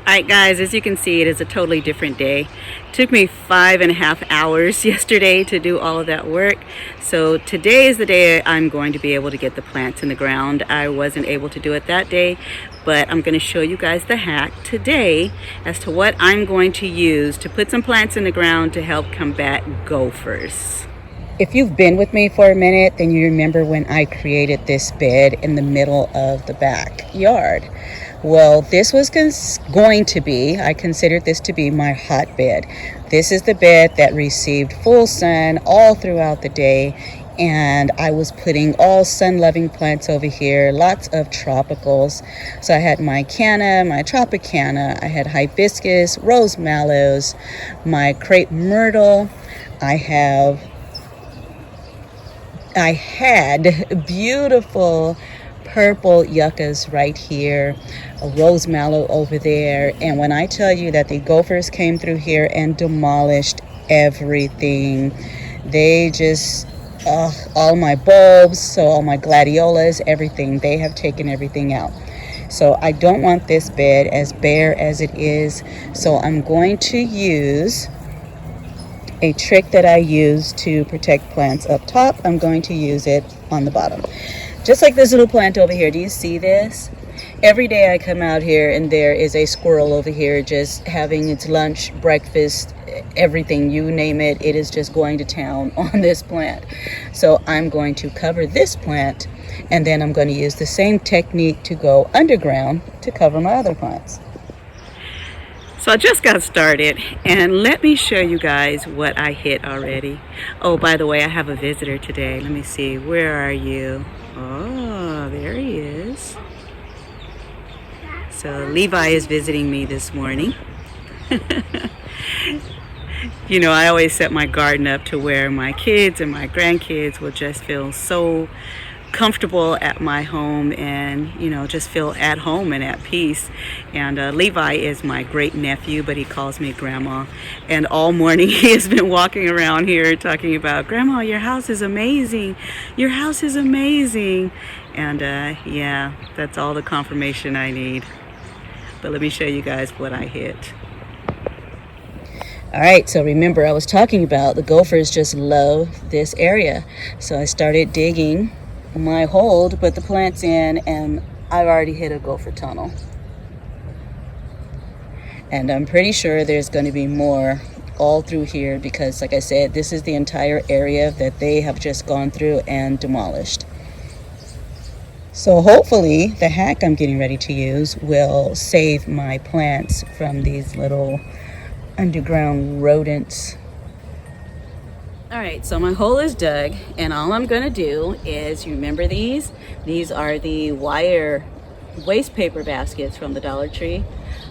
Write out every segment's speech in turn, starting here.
Alright guys, as you can see, it is a totally different day. It took me 5.5 hours yesterday to do all of that work. So today is the day I'm going to be able to get the plants in the ground. I wasn't able to do it that day, but I'm going to show you guys the hack today as to what I'm going to use to put some plants in the ground to help combat gophers. If you've been with me for a minute, then you remember when I created this bed in the middle of the backyard. Well, this was going to be, I considered this to be my hotbed. This is the bed that received full sun all throughout the day, and I was putting all sun-loving plants over here, lots of tropicals. So I had my canna, my tropicana, I had hibiscus, rose mallows, my crepe myrtle, I had beautiful purple yuccas right here, a rose mallow over there, and when I tell you that the gophers came through here and demolished everything, they just, all my bulbs, so all my gladiolas, everything, they have taken everything out. So I don't want this bed as bare as it is, so I'm going to use a trick that I use to protect plants up top. I'm going to use it on the bottom. Just like this little plant over here. Do you see this? Every day I come out here and there is a squirrel over here just having its lunch, breakfast, everything, you name it. It is just going to town on this plant. So I'm going to cover this plant, and then I'm going to use the same technique to go underground to cover my other plants. So I just got started, and let me show you guys what I hit already. Oh, by the way, I have a visitor today. Let me see. Where are you? Oh, there he is. So Levi is visiting me this morning. You know, I always set my garden up to where my kids and my grandkids will just feel so comfortable at my home and, you know, just feel at home and at peace. And Levi is my great nephew, but he calls me Grandma. And all morning he has been walking around here talking about, Grandma, your house is amazing. Your house is amazing. And yeah, that's all the confirmation I need. But let me show you guys what I hit. All right, so remember I was talking about the gophers just love this area. So I started digging my hole to put the plants in, and I've already hit a gopher tunnel. And I'm pretty sure there's going to be more all through here because, like I said, this is the entire area that they have just gone through and demolished. So hopefully the hack I'm getting ready to use will save my plants from these little underground rodents. All right, so my hole is dug, and all I'm gonna do is, you remember these? These are the wire waste paper baskets from the Dollar Tree.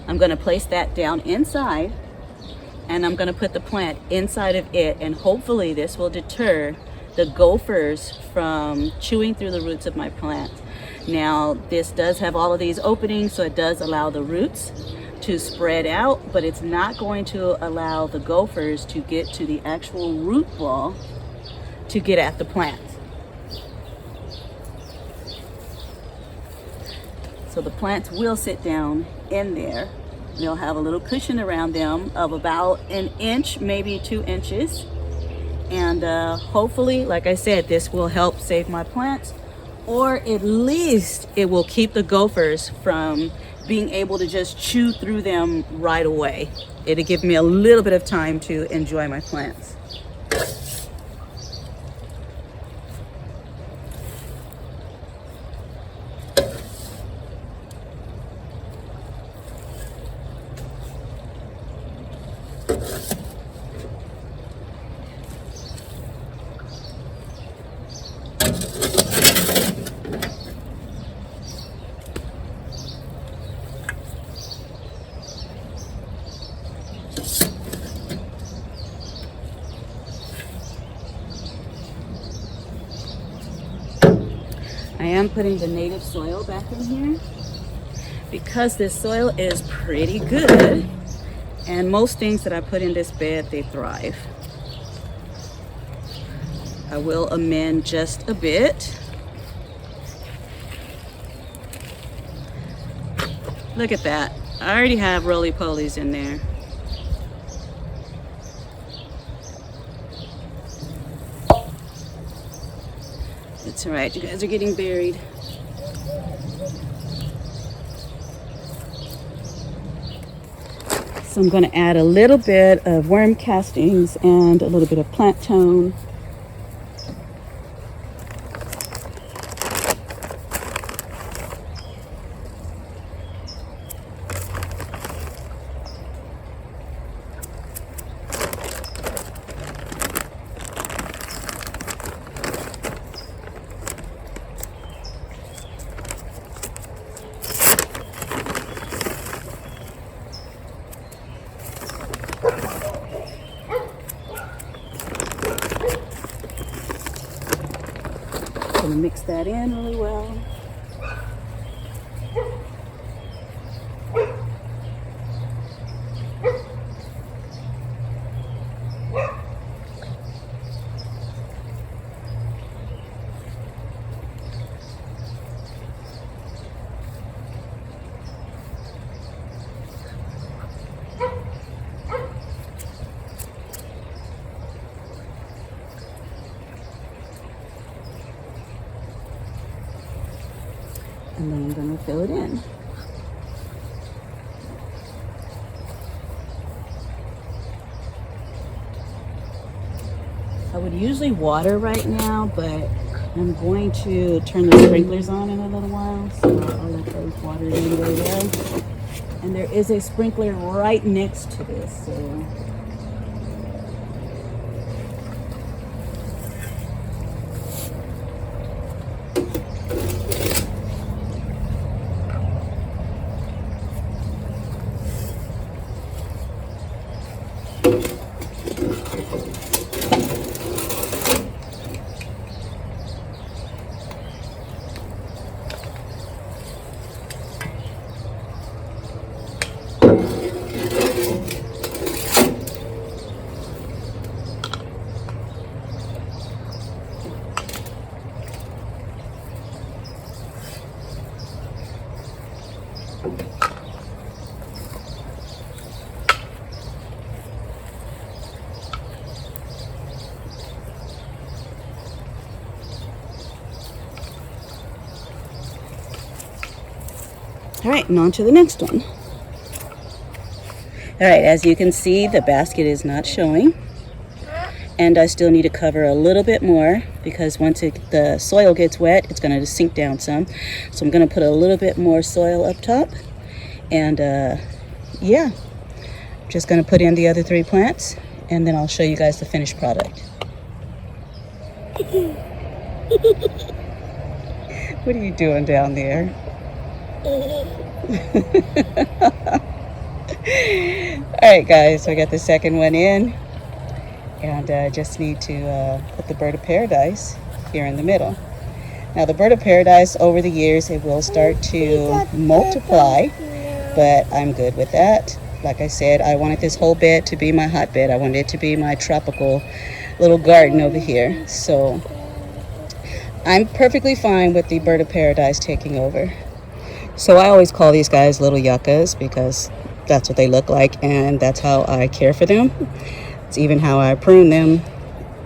I'm gonna place that down inside, and I'm gonna put the plant inside of it, and hopefully this will deter the gophers from chewing through the roots of my plant. Now, this does have all of these openings, so it does allow the roots to spread out, but it's not going to allow the gophers to get to the actual root ball to get at the plant. So the plants will sit down in there. They'll have a little cushion around them of about an inch, maybe 2 inches. And hopefully, like I said, this will help save my plants, or at least it will keep the gophers from being able to just chew through them right away. It'll give me a little bit of time to enjoy my plants. I am putting the native soil back in here because this soil is pretty good, and most things that I put in this bed, they thrive. I will amend just a bit. Look at that. I already have roly-polies in there. It's all right, you guys are getting buried. So I'm going to add a little bit of worm castings and a little bit of plant tone. Gonna mix that in really well. And then I'm going to fill it in. I would usually water right now, but I'm going to turn the sprinklers on in a little while, so I'll let those water in really well. And there is a sprinkler right next to this, so all right, and on to the next one. All right, as you can see, the basket is not showing. And I still need to cover a little bit more because once the soil gets wet, it's going to sink down some. So I'm going to put a little bit more soil up top. And yeah, just going to put in the other 3 plants. And then I'll show you guys the finished product. What are you doing down there? Alright guys, so I got the second one in, and just need to put the bird of paradise here in the middle. Now the bird of paradise, over the years it will start to multiply, but I'm good with that. Like I said, I wanted this whole bed to be my hotbed. I wanted it to be my tropical little garden over here, so I'm perfectly fine with the bird of paradise taking over. So I always call these guys little yuccas because that's what they look like, and that's how I care for them. It's even how I prune them.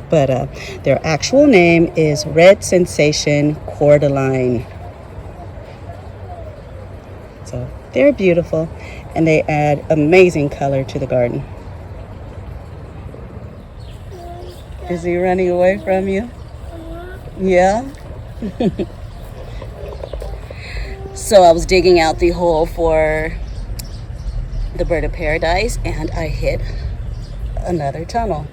But their actual name is Red Sensation Cordyline. So they're beautiful, and they add amazing color to the garden. Is he running away from you? Yeah? So I was digging out the hole for the bird of paradise, and I hit another tunnel.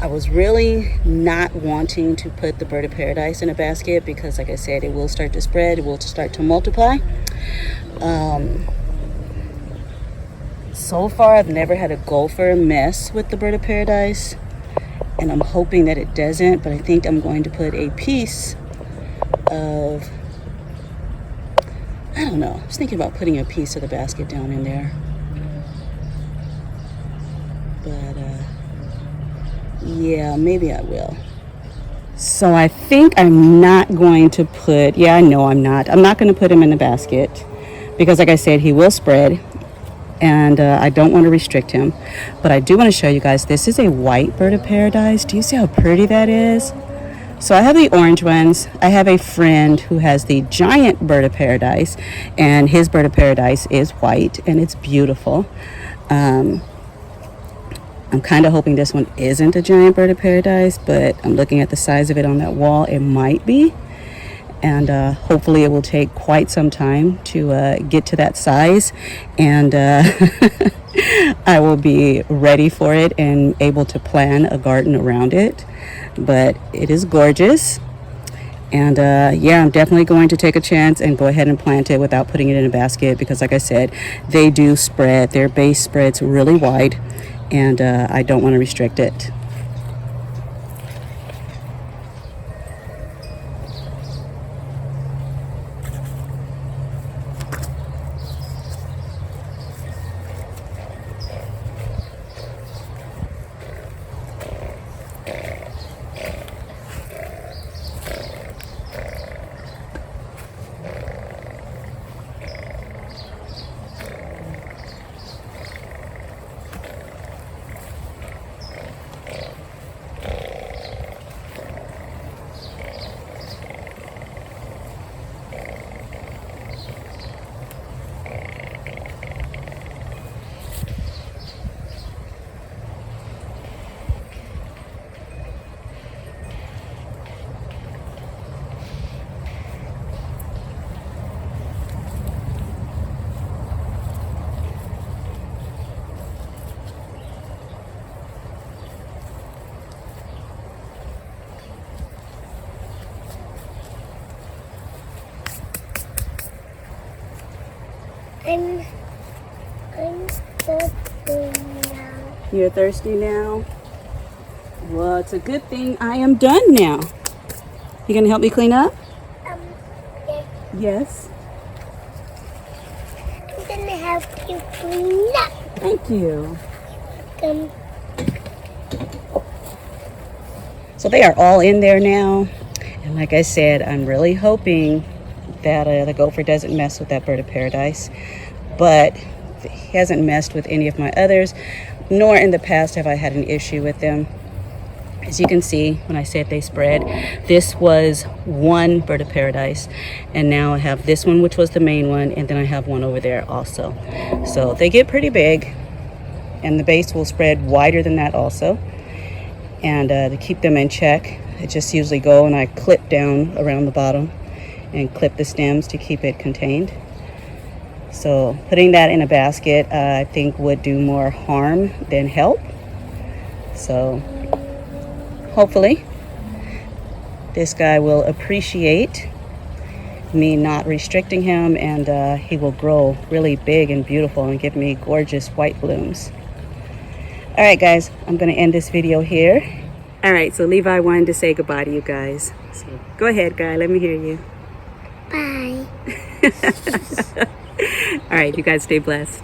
I was really not wanting to put the bird of paradise in a basket because, like I said, it will start to spread, it will start to multiply. So far I've never had a gopher mess with the bird of paradise, and I'm hoping that it doesn't, but I think I'm going to put a piece of, I don't know, I was thinking about putting a piece of the basket down in there. But yeah, maybe I will. So I think I'm not going to put, yeah, I know I'm not going to put him in the basket. because like I said, he will spread, and I don't want to restrict him. But I do want to show you guys, this is a white bird of paradise. Do you see how pretty that is? So I have the orange ones. I have a friend who has the giant bird of paradise, and his bird of paradise is white, and it's beautiful. I'm kind of hoping this one isn't a giant bird of paradise, but I'm looking at the size of it on that wall. It might be, and hopefully it will take quite some time to get to that size, and I will be ready for it and able to plan a garden around it. But it is gorgeous, and yeah, I'm definitely going to take a chance and go ahead and plant it without putting it in a basket, because like I said, they do spread. Their base spreads really wide, and I don't want to restrict it. I'm thirsty now. You're thirsty now? Well, it's a good thing I am done now. You gonna help me clean up? Yeah, Yes. I'm gonna help you clean up. Thank you. Um, So they are all in there now. And like I said, I'm really hoping that the gopher doesn't mess with that bird of paradise. But he hasn't messed with any of my others, nor in the past have I had an issue with them. As you can see, when I said they spread, this was one bird of paradise. And now I have this one, which was the main one, and then I have one over there also. So they get pretty big, and the base will spread wider than that also. And to keep them in check, I just usually go and I clip down around the bottom and clip the stems to keep it contained. So putting that in a basket, I think would do more harm than help. So hopefully this guy will appreciate me not restricting him, and he will grow really big and beautiful and give me gorgeous white blooms. All right, guys, I'm going to end this video here. All right, so Levi wanted to say goodbye to you guys. So go ahead, Guy. Let me hear you. bye. All right, you guys stay blessed.